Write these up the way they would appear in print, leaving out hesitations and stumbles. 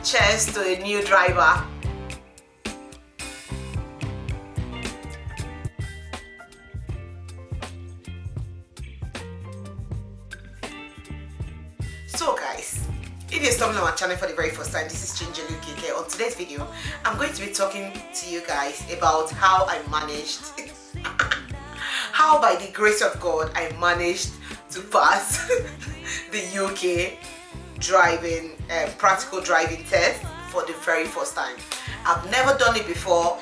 Cheers to a new driver. So guys, if you're stumbling on my channel for the very first time, this is Chinjelu KK. On today's video, I'm going to be talking to you guys about how I managed, how by the grace of God, I managed to pass the UK driving, practical driving test for the very first time. I've never done it before.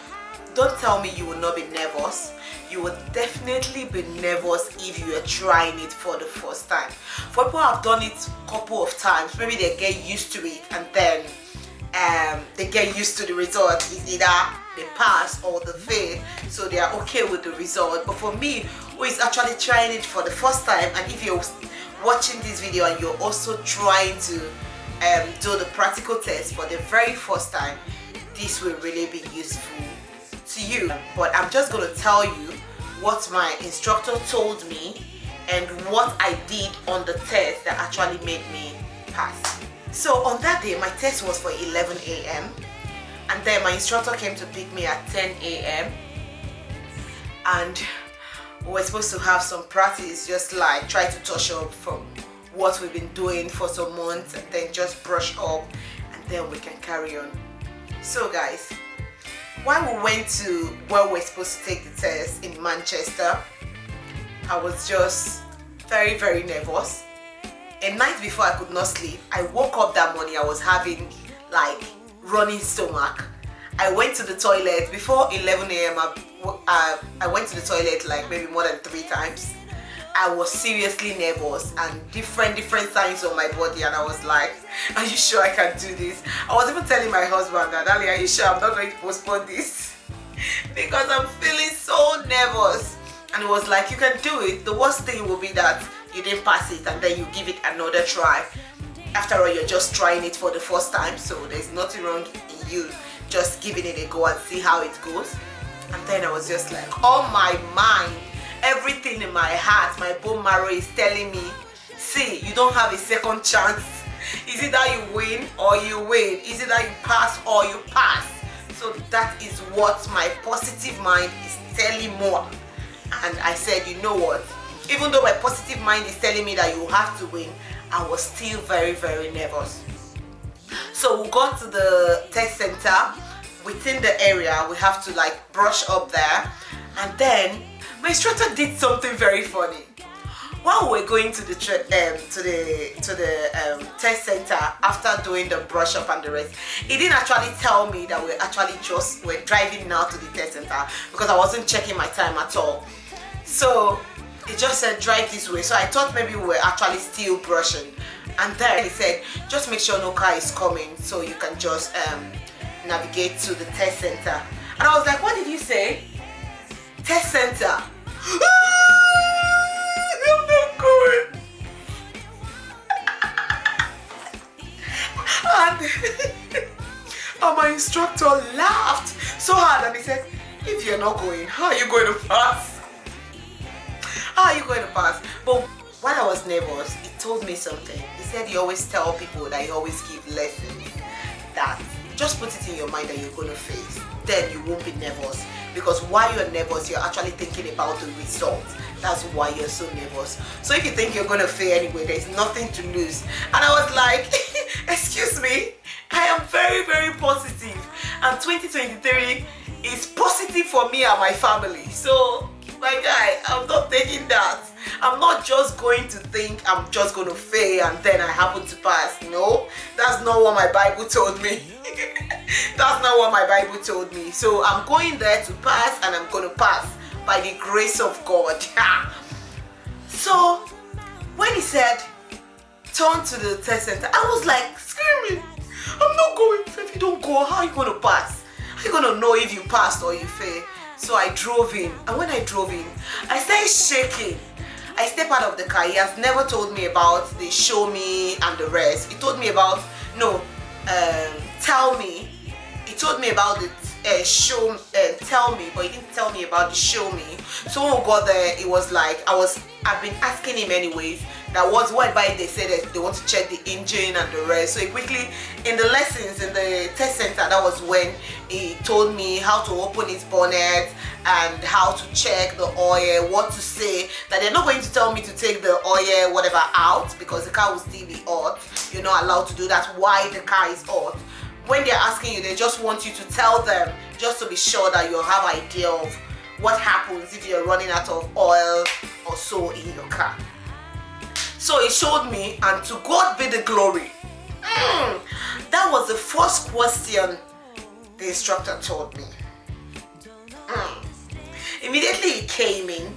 Don't tell me you will not be nervous. You will definitely be nervous if you are trying it for the first time. For people who have done it a couple of times, maybe they get used to it and then they get used to the result. It's either they pass or they fail, so they are okay with the result. But for me, who is actually trying it for the first time, and if you're watching this video and you're also trying to do the practical test for the very first time, this will really be useful to you. But I'm just going to tell you what my instructor told me and what I did on the test that actually made me pass. So on that day, my test was for 11 a.m. and then my instructor came to pick me at 10 a.m. and we were supposed to have some practice, just like try to touch up from what we've been doing for some months and then just brush up and then we can carry on. So guys, while we went to where we're supposed to take the test in Manchester, I was just very, very nervous. A night before I could not sleep. I woke up that morning, I was having like running stomach. I went to the toilet before 11 a.m. I went to the toilet like maybe more than 3 times. I was seriously nervous and different signs on my body, and I was like, are you sure I can do this? I was even telling my husband that, darling, are you sure I'm not going to postpone this? Because I'm feeling so nervous. And it was like, you can do it. The worst thing will be that you didn't pass it and then you give it another try. After all, you're just trying it for the first time, so there's nothing wrong in you just giving it a go and see how it goes. And then I was just like, on my mind, everything in my heart, my bone marrow is telling me, see, you don't have a second chance. Is it that you win or you win? Is it that you pass or you pass? So that is what my positive mind is telling more. And I said, you know what? Even though my positive mind is telling me that you have to win, I was still very, very nervous. So we got to the test center. Within the area, we have to like brush up there. And then my instructor did something very funny. While we were going to the test center after doing the brush up and the rest, he didn't actually tell me that we're driving now to the test center, because I wasn't checking my time at all. So he just said drive this way. So I thought maybe we were actually still brushing. And then he said just make sure no car is coming, so you can just navigate to the test center. And I was like, what did you say? Test center. I'm not going. And my instructor laughed so hard and he said, if you're not going, how are you going to pass? How are you going to pass? But while I was nervous, he told me something. He said he always tell people that he always give lessons, that just put it in your mind that you're going to face. Then you won't be nervous. Because while you're nervous, you're actually thinking about the result. That's why you're so nervous. So if you think you're going to fail anyway, there's nothing to lose. And I was like, excuse me, I am very, very positive. And 2023 is positive for me and my family. So, my guy, I'm not taking that. I'm not just going to think I'm just going to fail and then I happen to pass. No, that's not what my Bible told me. That's not what my Bible told me. So I'm going there to pass, and I'm going to pass by the grace of God. So when he said turn to the test center, I was like screaming, I'm not going. If you don't go, how are you going to pass? How are you going to know if you passed or you failed? So I drove in, and when I drove in, I started shaking. I stepped out of the car. He has never told me about the show me and the rest. He told me about, tell me. He told me about the tell me, but he didn't tell me about the show me. So when we got there, it was like I've been asking him anyways That was whereby they said that they want to check the engine and the rest. So he quickly, in the lessons in the test center, that was when he told me how to open his bonnet and how to check the oil, what to say. That they're not going to tell me to take the oil whatever out, because the car will still be hot. You're not allowed to do that while the car is hot. When they're asking you, they just want you to tell them, just to be sure that you have an idea of what happens if you're running out of oil or so in your car. So he showed me, and to God be the glory. That was the first question the instructor told me. Immediately he came in,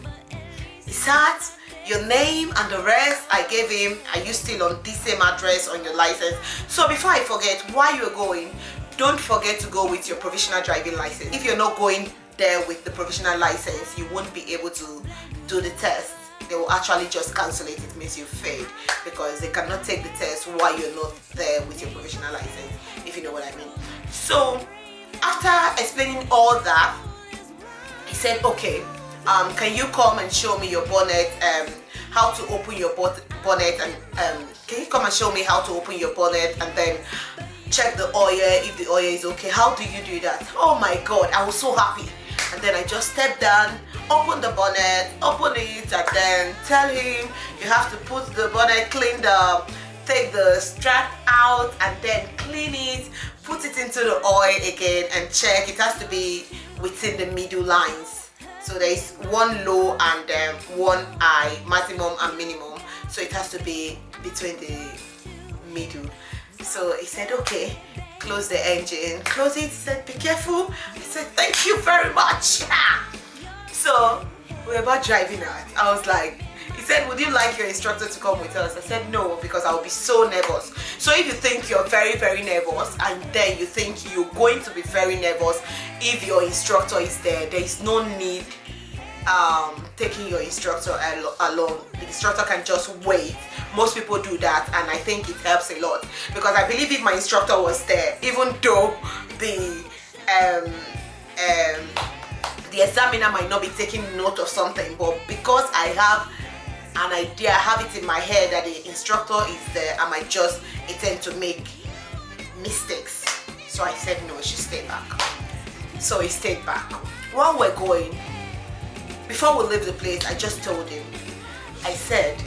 he sat, your name and the rest. I gave him, are you still on this same address on your license? So before I forget, while you're going, don't forget to go with your provisional driving license. If you're not going there with the provisional license, you won't be able to do the test. They will actually just cancel it. It means you failed, because they cannot take the test while you're not there with your provisional license, if you know what I mean. So after explaining all that, he said, okay, can you come and show me your bonnet, how to open your bonnet, and can you come and show me how to open your bonnet and then check the oil, if the oil is okay? How do you do that? Oh my God, I was so happy. And then I just stepped down, open the bonnet, open it, and then tell him you have to put the bonnet, take the strap out and then clean it, put it into the oil again and check. It has to be within the middle lines. So there is one low and one high, maximum and minimum. So it has to be between the middle. So he said, okay, close the engine, close it. He said, be careful. I said, thank you very much. So we were about driving out. I was like, he said, would you like your instructor to come with us? I said, no, because I'll be so nervous. So if you think you're very, very nervous, and then you think you're going to be very nervous if your instructor is there, there is no need taking your instructor along. The instructor can just wait. Most people do that, and I think it helps a lot, because I believe if my instructor was there, even though the examiner might not be taking note of something, but because I have an idea, I have it in my head that the instructor is there, I might just tend to make mistakes. So I said no, he should stay back. So he stayed back. While we're going, before we leave the place, I just told him, I said,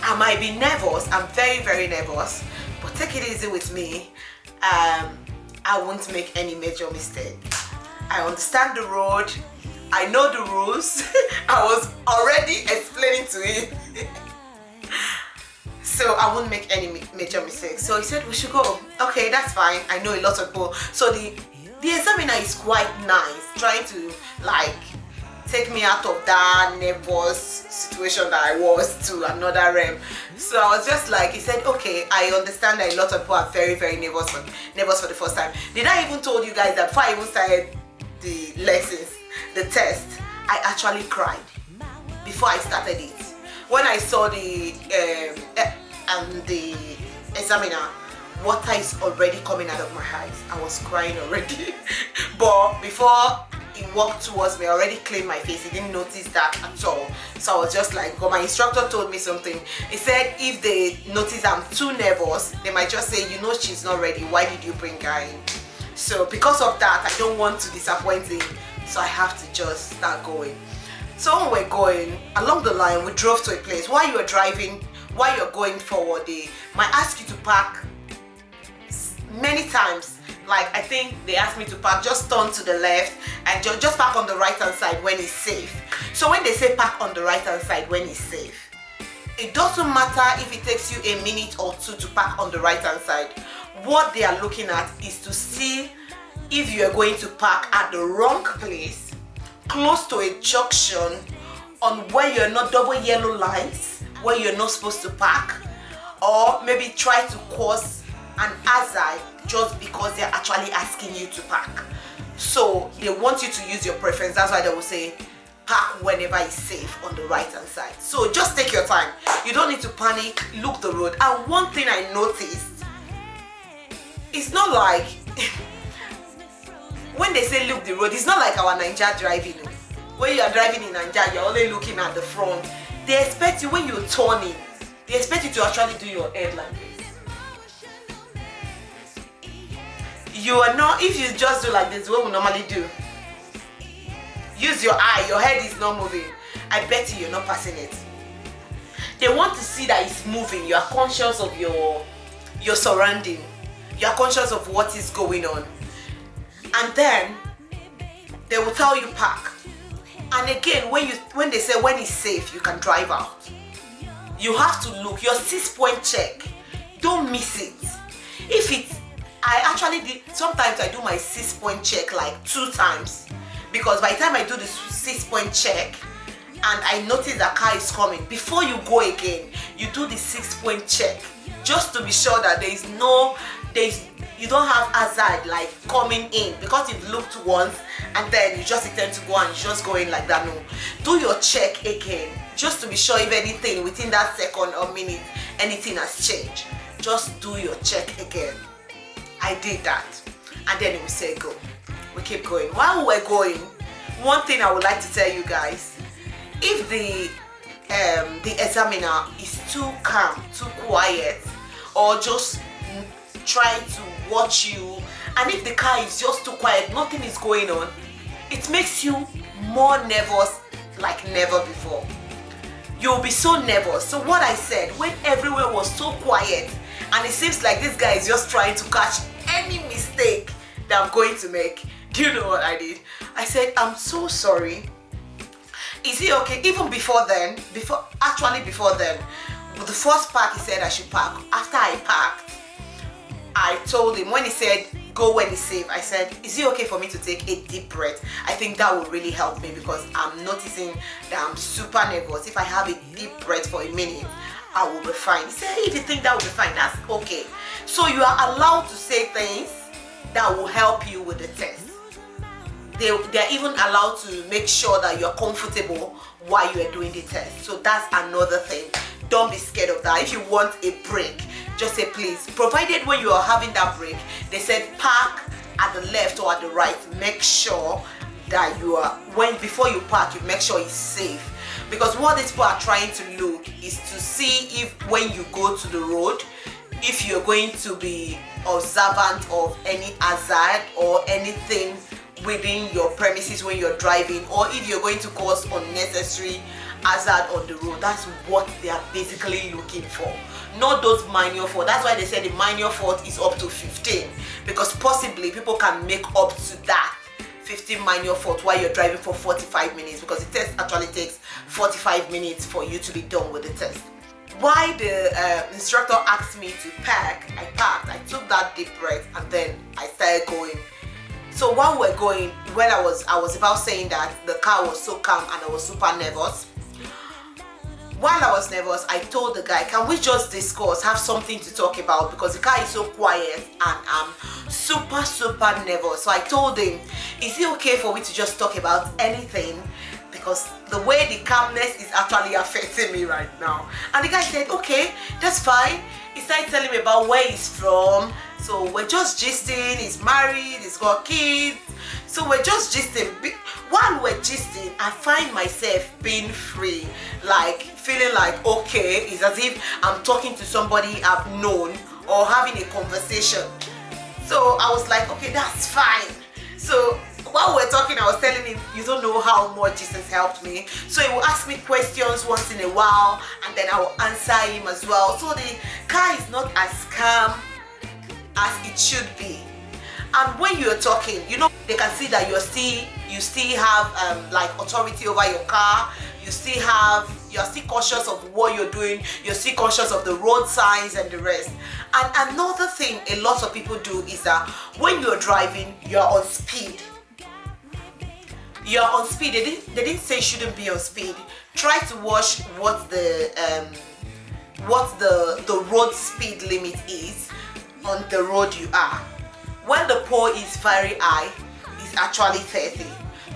I might be nervous, I'm very, very nervous, but take it easy with me. I won't make any major mistake. I understand the road, I know the rules. I was already explaining to him. So I won't make any major mistakes. So he said we should go. Okay, that's fine. I know a lot of people. So the examiner is quite nice, trying to like take me out of that nervous situation that I was to another realm. So I was just like, he said, okay, I understand that a lot of people are very, very nervous for the first time. Did I even told you guys that before I even started the lessons, the test, I actually cried before I started it. When I saw the examiner, water is already coming out of my eyes. I was crying already. But before he walked towards me, I already cleaned my face. He didn't notice that at all. So I was just like, but my instructor told me something. He said if they notice I'm too nervous, they might just say, you know, she's not ready. Why did you bring her in? So because of that, I don't want to disappoint him. So I have to just start going. So when we're going along the line, we drove to a place. While you are driving, while you're going forward, they might ask you to park many times. Like I think they asked me to park, just turn to the left and just park on the right hand side when it's safe. So when they say park on the right hand side when it's safe, it doesn't matter if it takes you a minute or two to park on the right hand side. What they are looking at is to see if you are going to park at the wrong place, close to a junction, on where you're not double yellow lines, where you're not supposed to park, or maybe try to cause an hazard just because they're actually asking you to park. So they want you to use your preference. That's why they will say park whenever it's safe on the right hand side. So just take your time. You don't need to panic. Look the road. And one thing I noticed, it's not like when they say look the road, it's not like our Naija driving. When you are driving in Naija, you're only looking at the front. They expect you when you're turning, they expect you to actually do your head like this. You are not, if you just do like this, what we normally do, use your eye, your head is not moving, I bet you you're not passing it. They want to see that it's moving. You are conscious of your surrounding. You are conscious of what is going on. And then they will tell you park. And again, when they say when it's safe, you can drive out. You have to look your 6-point check. Don't miss it. If it's, I actually did, sometimes I do my 6-point check like 2 times, because by the time I do the 6-point check and I notice the car is coming, before you go again, you do the 6-point check just to be sure that you don't have hazard like coming in, because you've looked once and then you just intend to go and you're just going like that. No, do your check again just to be sure if anything within that second or minute anything has changed. Just do your check again. I did that, and then we say go. We keep going. While we're going, one thing I would like to tell you guys, if the examiner is too calm, too quiet, or just try to watch you, and if the car is just too quiet, nothing is going on, it makes you more nervous like never before. You'll be so nervous. So what I said, when everywhere was so quiet and it seems like this guy is just trying to catch any mistake that I'm going to make, do you know what I did? I said, I'm so sorry. Is it okay? Even before then, the first park he said I should park. After I parked, I told him, when he said go when it's safe, I said, is it okay for me to take a deep breath? I think that will really help me, because I'm noticing that I'm super nervous. If I have a deep breath for a minute, I will be fine. He said, if you think that will be fine, that's okay. So you are allowed to say things that will help you with the test. They're even allowed to make sure that you're comfortable while you are doing the test. So that's another thing. Don't be scared of that. If you want a break, just say please. Provided when you are having that break, they said park at the left or at the right. Make sure that before you park, you make sure it's safe. Because what these people are trying to look is to see if when you go to the road, if you're going to be observant of any hazard or anything within your premises when you're driving, or if you're going to cause unnecessary hazard on the road. That's what they are basically looking for, not those minor faults. That's why they say the minor fault is up to 15, because possibly people can make up to that 15 minor fault while you're driving for 45 minutes, because the test actually takes 45 minutes for you to be done with the test. Why the instructor asked me to park, I parked, I took that deep breath, and then I started going. So while we're going, when I was about saying that the car was so calm and I was super nervous. While I was nervous, I told the guy, can we just discuss, have something to talk about, because the car is so quiet and I'm super nervous. So I told him, is it okay for me to just talk about anything, because the way the calmness is actually affecting me right now? And the guy said, okay, that's fine. He started telling me about where he's from. So we're just gisting. He's married, he's got kids, so we're just gisting. While we're gisting, I find myself being free, like feeling like okay, it's as if I'm talking to somebody I've known or having a conversation. So I was like, okay, that's fine. So while we're talking, I was telling him, you don't know how much this has helped me. So he will ask me questions once in a while, and then I will answer him as well. So the car is not as calm as it should be. And when you're talking, you know, they can see that you still have like authority over your car. You're still cautious of what you're doing. You're still conscious of the road signs and the rest. And another thing a lot of people do is that when you're driving, you're on speed. You're on speed. They didn't say you shouldn't be on speed. Try to watch what the road speed limit is on the road you are. When the pole is very high, it's actually 30.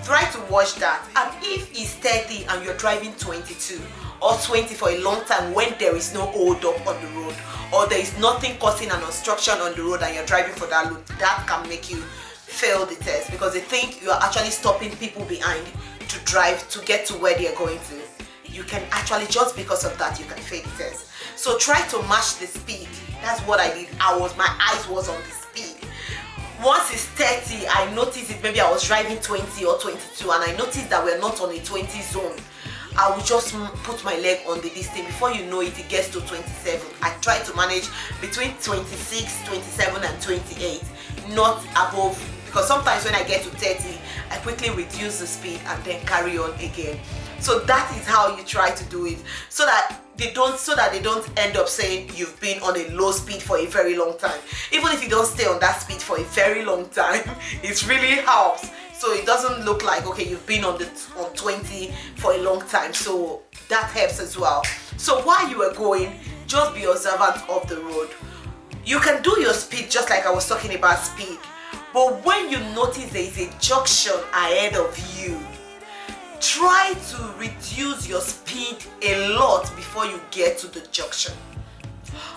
Try to watch that. And if it's 30 and you're driving 22 or 20 for a long time, when there is no hold up on the road, or there is nothing causing an obstruction on the road and you're driving for that road, that can make you fail the test, because they think you are actually stopping people behind to drive to get to where they are going to. you can actually, just because of that, you can fail the test. So try to match the speed. That's what I did. My eyes was on the speed. Once it's 30, I noticed it, maybe I was driving 20 or 22 and I noticed that we're not on a 20 zone. I will just put my leg on the distance. Before you know it, it gets to 27. I try to manage between 26, 27 and 28, not above, because sometimes when I get to 30, I quickly reduce the speed and then carry on again. So that is how you try to do it, so that they don't end up saying you've been on a low speed for a very long time. Even if you don't stay on that speed for a very long time, it really helps. So it doesn't look like, okay, you've been on 20 for a long time. So that helps as well. So while you are going, just be observant of the road. You can do your speed just like I was talking about speed. But when you notice there is a junction ahead of you, try to reduce your speed a lot before you get to the junction.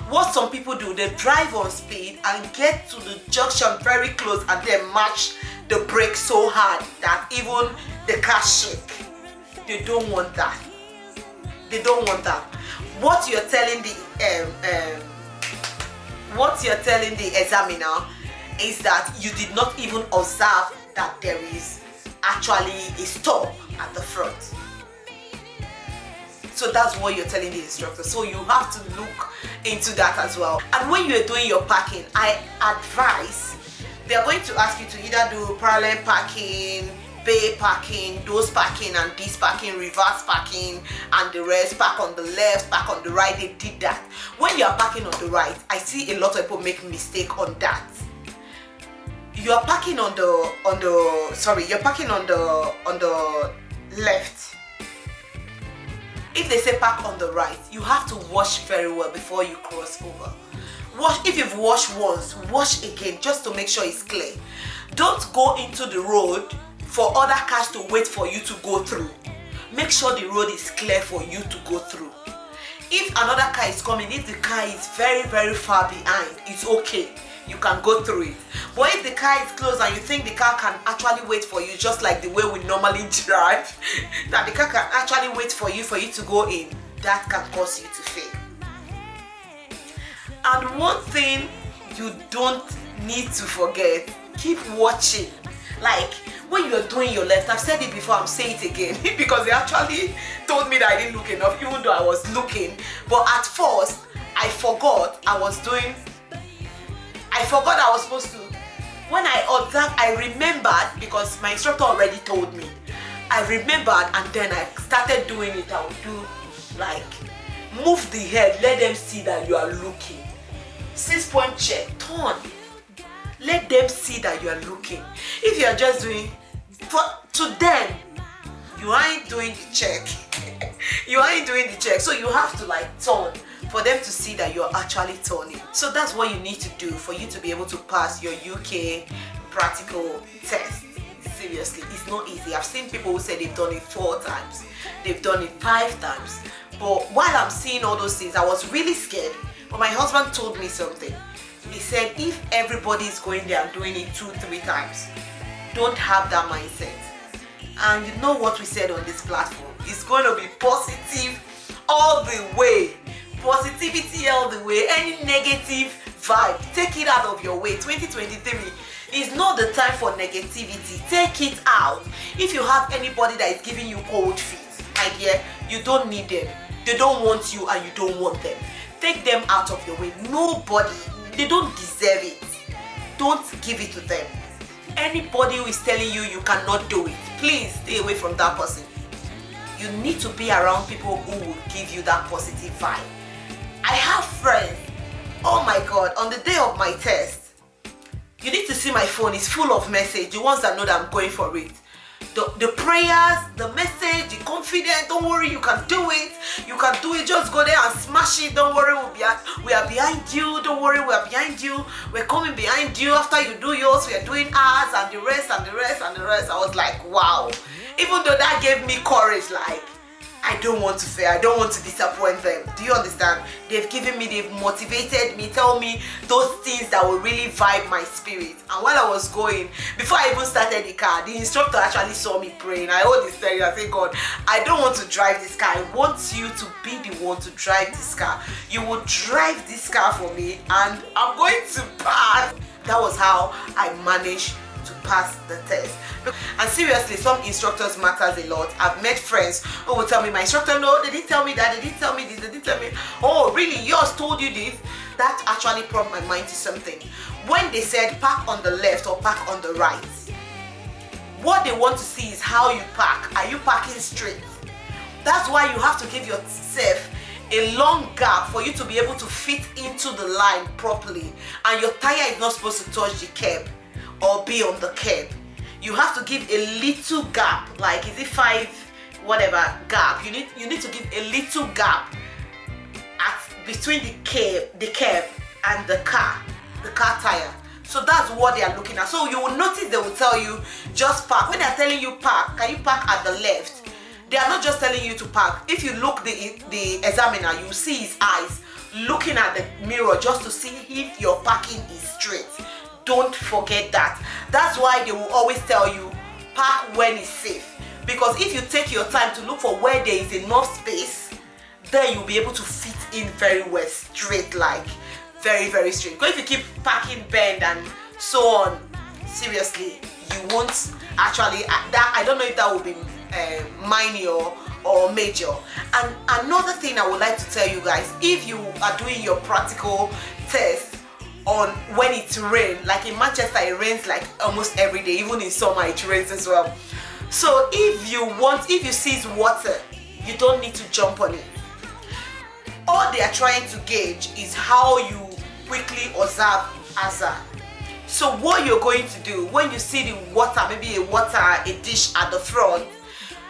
What some people do, they drive on speed and get to the junction very close and then match the brake so hard that even the car shake. They don't want that. They don't want that. What you're telling the examiner is that you did not even observe that there is actually a stop at the front. So that's what you're telling the instructor. So you have to look into that as well. And when you're doing your parking, I advise, they are going to ask you to either do parallel parking, bay parking, those parking and this parking, reverse parking, and the rest, park on the left, park on the right. They did that. When you are parking on the right, I see a lot of people make mistake on that. You are parking on the left. If they say park on the right, you have to wash very well before you cross over. Wash. If you've washed once, wash again just to make sure it's clear. Don't go into the road for other cars to wait for you to go through. Make sure the road is clear for you to go through. If another car is coming, if the car is very, very far behind, it's okay. You can go through it. But if the car is close and you think the car can actually wait for you, just like the way we normally drive, that the car can actually wait for you to go in, that can cause you to fail. And one thing you don't need to forget, keep watching. Like when you're doing your left, I've said it before, I'm saying it again because they actually told me that I didn't look enough, even though I was looking. But at first, I forgot I was supposed to. When I observed, I remembered, because my instructor already told me. I remembered and then I started doing it. I would do like, move the head, let them see that you are looking. 6-point check, turn. Let them see that you are looking. If you are just doing, to them, you ain't doing the check. You ain't doing the check. So you have to like turn for them to see that you're actually turning. So that's what you need to do for you to be able to pass your UK practical test. Seriously, it's not easy. I've seen people who say they've done it 4 times, they've done it 5 times. But while I'm seeing all those things, I was really scared. But my husband told me something. He said, if everybody is going there and doing it 2-3 times, don't have that mindset. And you know what we said on this platform? It's going to be positive all the way. Positivity all the way. Any negative vibe, take it out of your way. 2023 is not the time for negativity. Take it out. If you have anybody that is giving you cold feet, my dear, you don't need them. They don't want you and you don't want them. Take them out of your way. Nobody, they don't deserve it. Don't give it to them. Anybody who is telling you cannot do it, please stay away from that person. You need to be around people who will give you that positive vibe. I have friends, oh my God, on the day of my test, you need to see my phone, it's full of messages, the ones that know that I'm going for it. The prayers, the message, the confidence, don't worry, you can do it. You can do it, just go there and smash it. Don't worry, we are behind you. Don't worry, we are behind you. We're coming behind you. After you do yours, we are doing ours, and the rest, and the rest, and the rest. I was like, wow. Even though that gave me courage, like, I don't want to fail. I don't want to disappoint them. Do you understand? They've given me, they've motivated me, tell me those things that will really vibe my spirit. And while I was going, before I even started the car, the instructor actually saw me praying. I hold the steering. I say, God, I don't want to drive this car. I want you to be the one to drive this car. You will drive this car for me and I'm going to pass. That was how I managed to pass the test. And seriously, some instructors matters a lot. I've met friends who will tell me, my instructor, no, they didn't tell me that, they didn't tell me this, they didn't tell me, oh really, yours told you this. That actually prompted my mind to something. When they said park on the left or park on the right, what they want to see is how you park. Are you parking straight? That's why you have to give yourself a long gap for you to be able to fit into the line properly, and your tire is not supposed to touch the curb or be on the curb. You have to give a little gap, like is it 5 whatever gap, you need to give a little gap between the curb and the car tire. So that's what they are looking at. So you will notice they will tell you just park. When they are telling you park, can you park at the left? They are not just telling you to park. If you look the examiner, you will see his eyes looking at the mirror just to see if your parking is straight. Don't forget that. That's why they will always tell you park when it's safe, because if you take your time to look for where there is enough space, then you'll be able to fit in very well, straight, like very, very straight. Because if you keep parking bend and so on, seriously, you won't actually, that I don't know if that will be minor or major. And another thing I would like to tell you guys, if you are doing your practical test on when it rains, like in Manchester it rains like almost every day, even in summer it rains as well. So if you see water, you don't need to jump on it. All they are trying to gauge is how you quickly observe hazard. So what you're going to do when you see the water, maybe a dish at the front,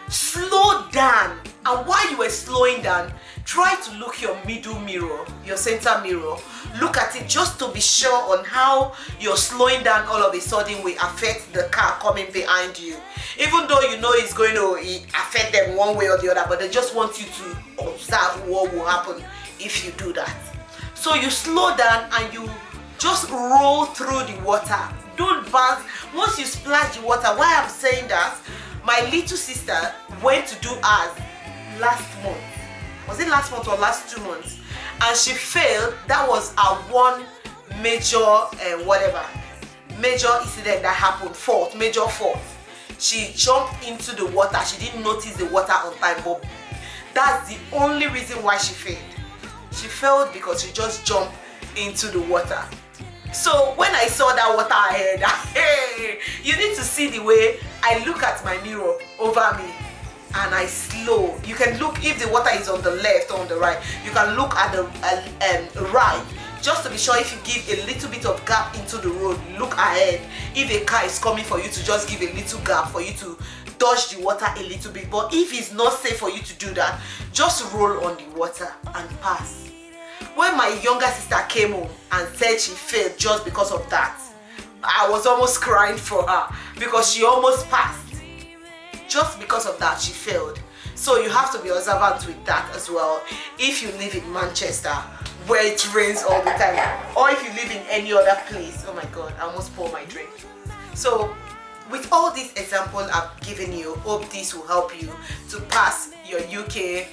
slow down. And while you were slowing down, try to look your middle mirror, your center mirror. Look at it just to be sure on how you're slowing down all of a sudden will affect the car coming behind you. Even though you know it's going to affect them one way or the other, but they just want you to observe what will happen if you do that. So you slow down and you just roll through the water. Don't bounce. Once you splash the water, why I'm saying that, my little sister went to do hers last month. Was it last month or last 2 months? And she failed. That was our one major major incident that happened, major fault. She jumped into the water. She didn't notice the water on time, but that's the only reason why she failed. She failed because she just jumped into the water. So when I saw that water ahead, hey, you need to see the way I look at my mirror over me and I slow. You can look if the water is on the left or on the right. You can look at the right, just to be sure. If you give a little bit of gap into the road, look ahead. If a car is coming for you, to just give a little gap for you to dodge the water a little bit. But if it's not safe for you to do that, just roll on the water and pass. When my younger sister came home and said she failed just because of that, I was almost crying for her because she almost passed. Just because of that, she failed. So you have to be observant with that as well. If you live in Manchester, where it rains all the time, or if you live in any other place. Oh my God, I almost poured my drink. So with all these examples I've given you, hope this will help you to pass your UK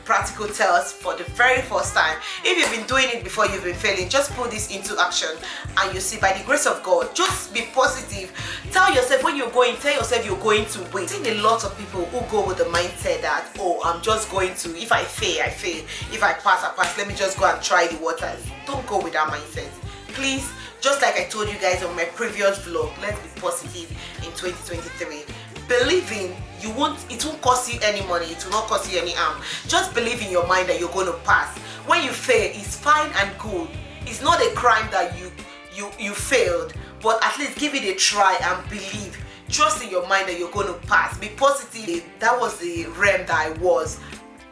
practical test for the very first time. If you've been doing it before, you've been failing, just put this into action and you see, by the grace of God, just be positive. Tell yourself when you're going, tell yourself you're going to win. I've seen a lot of people who go with the mindset that, oh, I'm just going to, if I fail, I fail. If I pass, I pass. Let me just go and try the waters. Don't go with that mindset. Please, just like I told you guys on my previous vlog, let's be positive in 2023. Believing it won't cost you any money, it will not cost you any harm. Just believe in your mind that you're going to pass. When you fail, it's fine and good. It's not a crime that you failed, but at least give it a try and believe. Trust in your mind that you're going to pass. Be positive. That was the realm that I was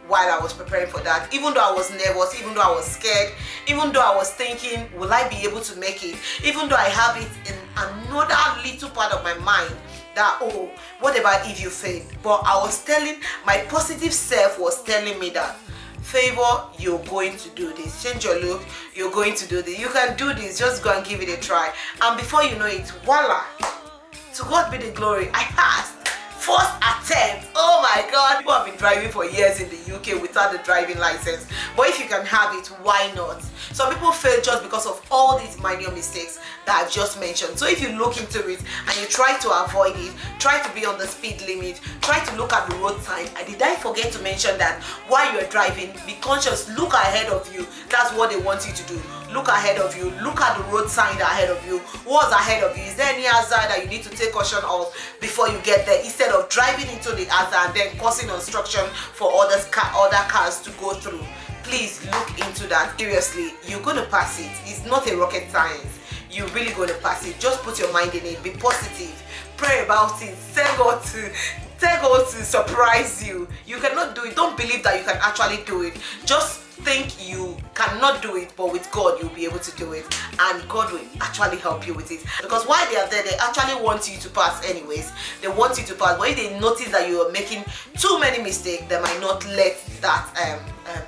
while I was preparing for that. Even though I was nervous, even though I was scared, even though I was thinking, will I be able to make it? Even though I have it in another little part of my mind that, oh, what about if you fail? But I was telling, my positive self was telling me that, Favor, you're going to do this. Change your look, you're going to do this. You can do this, just go and give it a try. And before you know it, voila, to God be the glory, I passed. First attempt. Oh my God, people have been driving for years in the UK without the driving license, but if you can have it, why not? Some people fail just because of all these minor mistakes that I've just mentioned. So if you look into it and you try to avoid it, try to be on the speed limit, try to look at the road sign. And did I forget to mention that while you're driving, be conscious, look ahead of you. That's what they want you to do. Look ahead of you, look at the road sign ahead of you. What's ahead of you? Is there any hazard that you need to take caution of before you get there, instead of driving into the hazard and then causing obstruction for other cars to go through? Please look into that. Seriously, you're going to pass it. It's not a rocket science. You're really going to pass it. Just put your mind in it. Be positive. Pray about it. Tell God to surprise you. You cannot do it. Don't believe that you can actually do it. Just think you cannot do it, but with God you'll be able to do it, and God will actually help you with it. Because while they are there, they actually want you to pass anyways. They want you to pass, but if they notice that you are making too many mistakes, they might not let that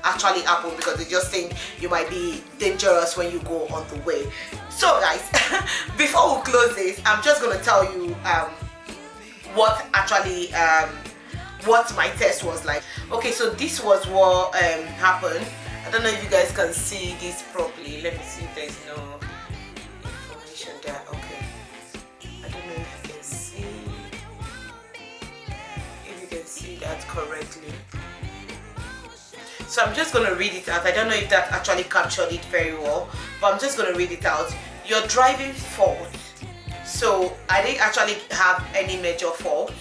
actually happen, because they just think you might be dangerous when you go on the way. So guys, before we close this, I'm just going to tell you what actually what my test was like. Okay, so this was what happened. I don't know if you guys can see this properly. Let me see if there's no information there. Okay, I don't know if you can see that correctly. So I'm just going to read it out. I don't know if that actually captured it very well, but I'm just going to read it out. Your driving fault. So I didn't actually have any major fault.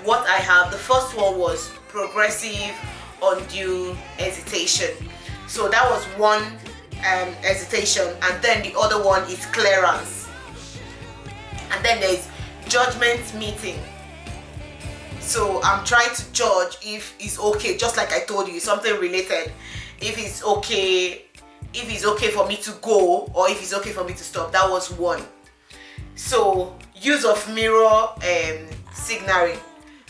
What I have, the first one was progressive undue hesitation. So that was one hesitation, and then the other one is clearance, and then there's judgment meeting. So I'm trying to judge if it's okay, just like I told you, something related. If it's okay for me to go, or if it's okay for me to stop. That was one. So use of mirror signaling.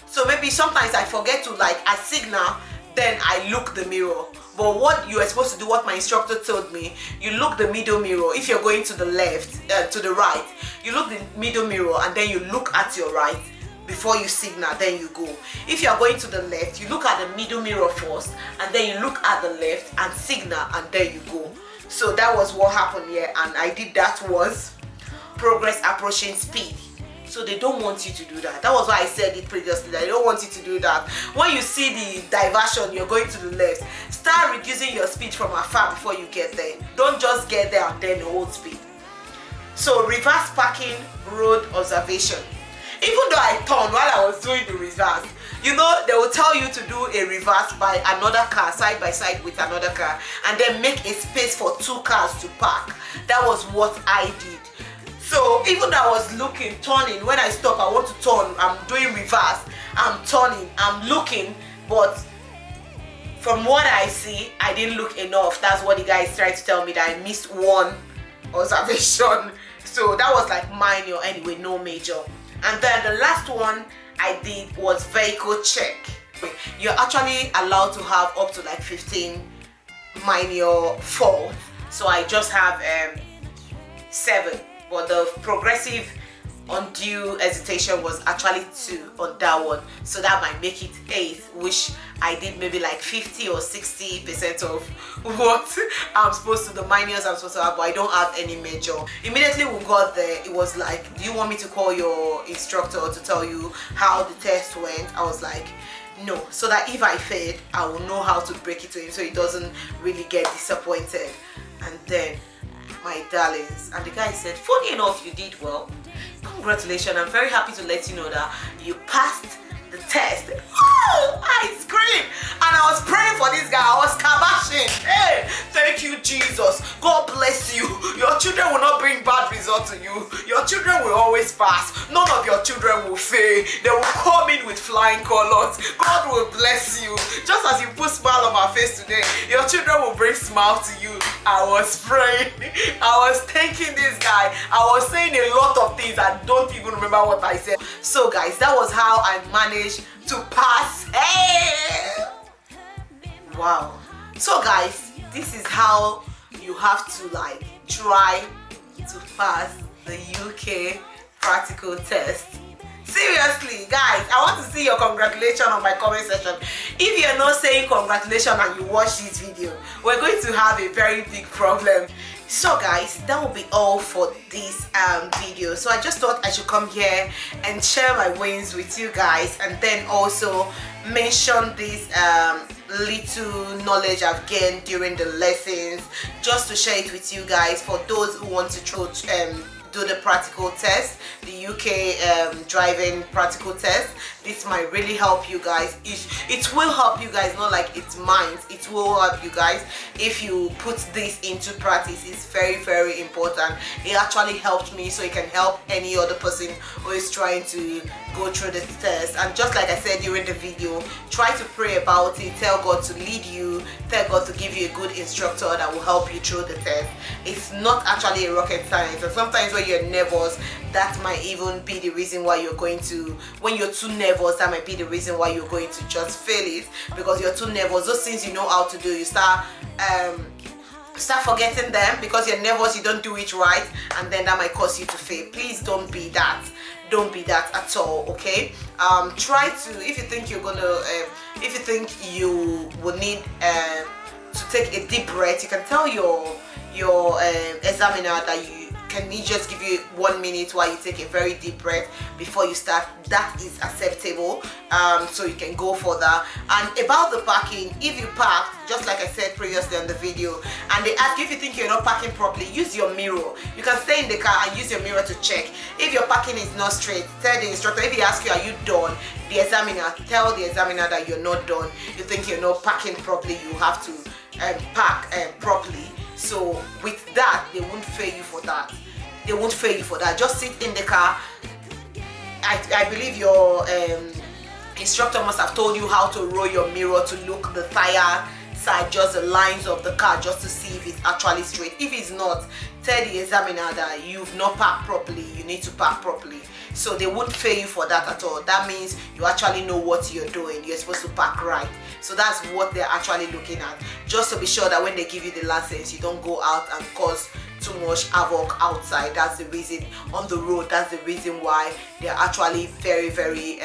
So maybe sometimes I forget to, like, I signal, then I look the mirror. But what you are supposed to do, what my instructor told me, you look the middle mirror. If you're going to the left, to the right, you look the middle mirror and then you look at your right before you signal, then you go. If you are going to the left, you look at the middle mirror first and then you look at the left and signal, and then you go. So that was what happened here, and I did that was progress approaching speed. So they don't want you to do that. That was why I said it previously, that they don't want you to do that. When you see the diversion, you're going to the left, start reducing your speed from afar before you get there. Don't just get there and then hold speed. So reverse parking, road observation. Even though I turned while I was doing the reverse, you know, they will tell you to do a reverse by another car, side by side with another car, and then make a space for two cars to park. That was what I did. So even though I was looking, turning, when I stop, I want to turn, I'm doing reverse, I'm turning, I'm looking, but from what I see, I didn't look enough. That's what the guy is trying to tell me, that I missed one observation. So that was like minor anyway, no major. And then the last one I did was vehicle check. You're actually allowed to have up to like 15 minor faults. So I just have 7. But the progressive undue hesitation was actually 2 on that one, so that might make it 8, which I did maybe like 50 or 60% of what I'm supposed to, the minors I'm supposed to have, but I don't have any major. Immediately we got there, it was like, do you want me to call your instructor to tell you how the test went? I was like, no, so that if I failed, I will know how to break it to him so he doesn't really get disappointed. And then, my darlings, and the guy said, funny enough, you did well. Congratulations, I'm very happy to let you know that you passed the test, I screamed and I was praying for this guy. I was kabashing. Hey, thank you, Jesus. God bless you. Your children will not bring bad results to you. Your children will always pass. None of your children will fail. They will come in with flying colors. God will bless you. Just as you put smile on my face today, your children will bring smile to you. I was praying. I was thanking this guy. I was saying a lot of things. I don't even remember what I said. So guys, that was how I managed to pass. Hey! Wow. So guys, this is how you have to like try to pass the UK practical test. Seriously guys, I want to see your congratulations on my comment section. If you're not saying congratulations and you watch this video, we're going to have a very big problem. So guys, that will be all for this video. So I just thought I should come here and share my wins with you guys, and then also mention this little knowledge I've gained during the lessons, just to share it with you guys for those who want to do the practical test, the UK driving practical test. This might really help you guys. It will help you guys, not like it's mine. It will help you guys if you put this into practice. It's very, very important. It actually helped me, so it can help any other person who is trying to go through the test. And just like I said during the video, try to pray about it. Tell God to lead you. Tell God to give you a good instructor that will help you through the test. It's not actually a rocket science, and sometimes when you're nervous, that might even be the reason why you're going to, when you're too nervous, that might be the reason why you're going to just fail it, because you're too nervous. Those things you know how to do, you start forgetting them because you're nervous, you don't do it right, and then that might cause you to fail. Please don't be that. Don't be that at all, okay? Try to, if you think you're gonna if you think you will need to take a deep breath, you can tell your examiner that can he just give you 1 minute while you take a very deep breath before you start. That is acceptable, so you can go for that. And about the parking, if you park, just like I said previously on the video, and they ask you if you think you're not parking properly, use your mirror. You can stay in the car and use your mirror to check. If your parking is not straight, tell the instructor. If he asks you, are you done? The examiner, tell the examiner that you're not done. You think you're not parking properly, you have to park properly. So with that, they won't fail you for that. They won't fail you for that. Just sit in the car. I believe your instructor must have told you how to roll your mirror to look the tire side, just the lines of the car, just to see if it's actually straight. If it's not, tell the examiner that you've not parked properly. You need to park properly. So they won't fail you for that at all. That means you actually know what you're doing. You're supposed to park right. So that's what they're actually looking at, just to be sure that when they give you the license, you don't go out and cause too much havoc outside. That's the reason on the road. That's the reason why they're actually very, very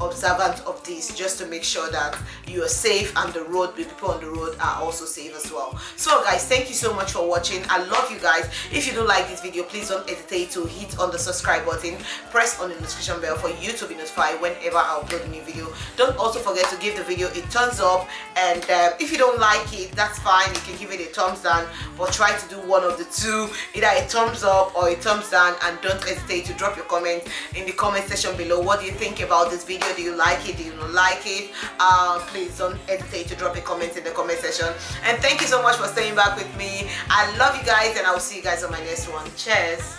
observant of this, just to make sure that you are safe and the people on the road are also safe as well. So guys, thank you so much for watching. I love you guys. If you don't like this video, please don't hesitate to hit on the subscribe button, press on the notification bell for you to be notified whenever I upload a new video. Don't also forget to give the video a thumbs up, and if you don't like it, that's fine, you can give it a thumbs down, but try to do one of the two, either a thumbs up or a thumbs down. And don't hesitate to drop your comment in the comment section below. What do you think about this video? Do you like it? Do you not like it? Please don't hesitate to drop a comment in the comment section. And thank you so much for staying back with me. I love you guys, and I will see you guys on my next one. Cheers.